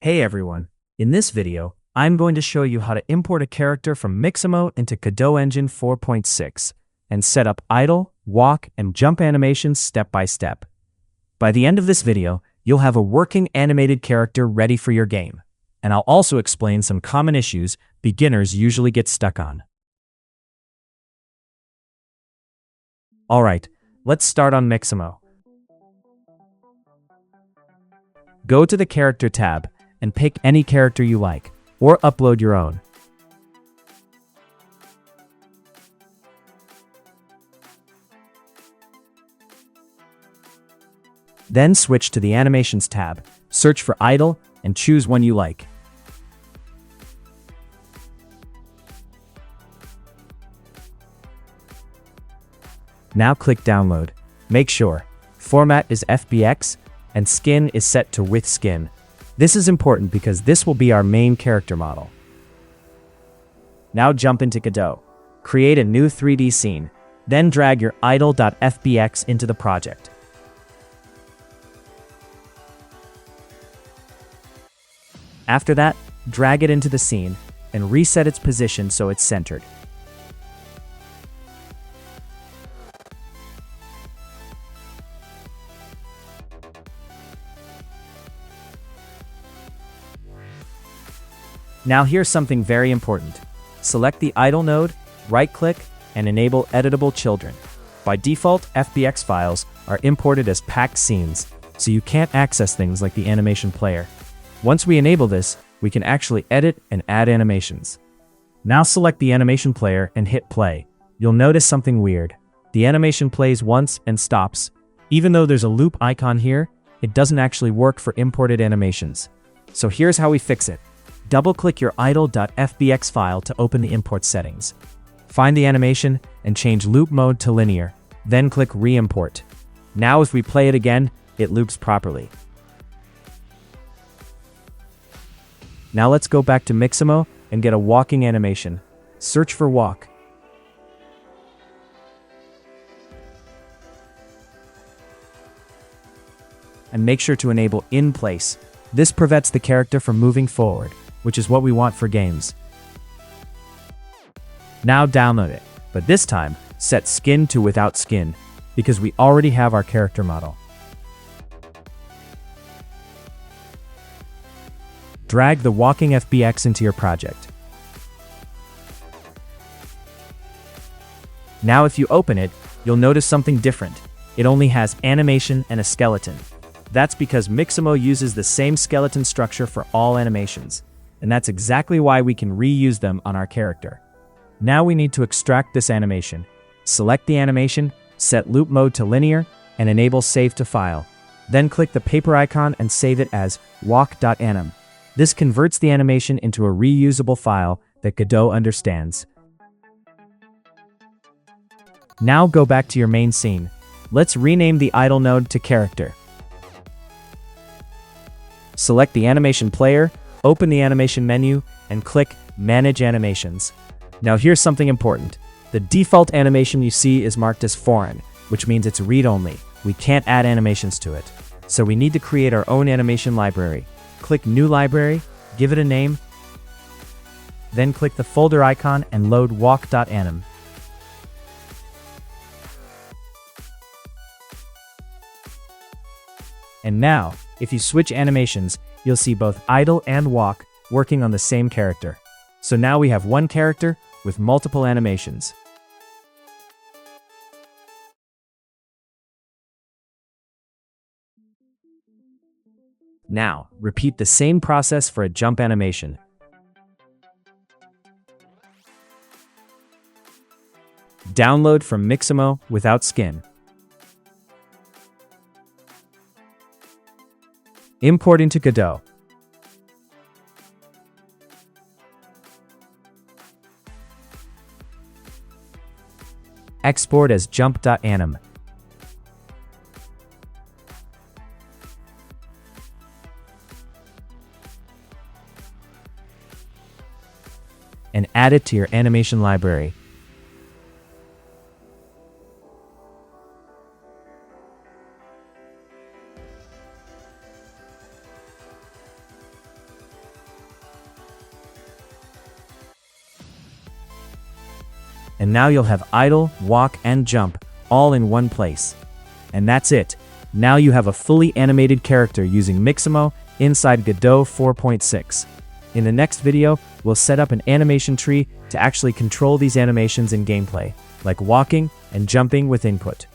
Hey everyone, in this video, I'm going to show you how to import a character from Mixamo into Godot Engine 4.6 and set up idle, walk, and jump animations step by step. By the end of this video, you'll have a working animated character ready for your game, and I'll also explain some common issues beginners usually get stuck on. Alright, let's start on Mixamo. Go to the Character tab and pick any character you like, or upload your own. Then switch to the Animations tab, search for idle, and choose one you like. Now click Download. Make sure Format is FBX and Skin is set to with Skin. This is important because this will be our main character model. Now jump into Godot. Create a new 3D scene, then drag your idle.fbx into the project. After that, drag it into the scene and reset its position so it's centered. Now here's something very important. Select the idle node, right-click, and enable Editable Children. By default, FBX files are imported as packed scenes, so you can't access things like the AnimationPlayer. Once we enable this, we can actually edit and add animations. Now select the AnimationPlayer and hit play. You'll notice something weird. The animation plays once and stops. Even though there's a loop icon here, it doesn't actually work for imported animations. So here's how we fix it. Double-click your idle.fbx file to open the import settings. Find the animation and change loop mode to linear, then click Re-import. Now if we play it again, it loops properly. Now let's go back to Mixamo and get a walking animation. Search for walk. And make sure to enable in place. This prevents the character from moving forward, which is what we want for games. Now download it, but this time, set skin to without skin, because we already have our character model. Drag the walking FBX into your project. Now if you open it, you'll notice something different. It only has animation and a skeleton. That's because Mixamo uses the same skeleton structure for all animations. And that's exactly why we can reuse them on our character. Now we need to extract this animation. Select the animation, set loop mode to linear, and enable save to file. Then click the paper icon and save it as walk.anim. This converts the animation into a reusable file that Godot understands. Now go back to your main scene. Let's rename the idle node to character. Select the AnimationPlayer, open the animation menu, and click Manage Animations. Now here's something important. The default animation you see is marked as foreign, which means it's read-only. We can't add animations to it. So we need to create our own animation library. Click New Library, give it a name, then click the folder icon and load walk.anim. And now, if you switch animations, you'll see both idle and walk working on the same character. So now we have one character with multiple animations. Now, repeat the same process for a jump animation. Download from Mixamo without skin. Import into Godot. Export as jump.anim. And add it to your animation library. And now you'll have idle, walk, and jump all in one place. And that's it. Now you have a fully animated character using Mixamo inside Godot 4.6. In the next video, we'll set up an animation tree to actually control these animations in gameplay, like walking and jumping with input.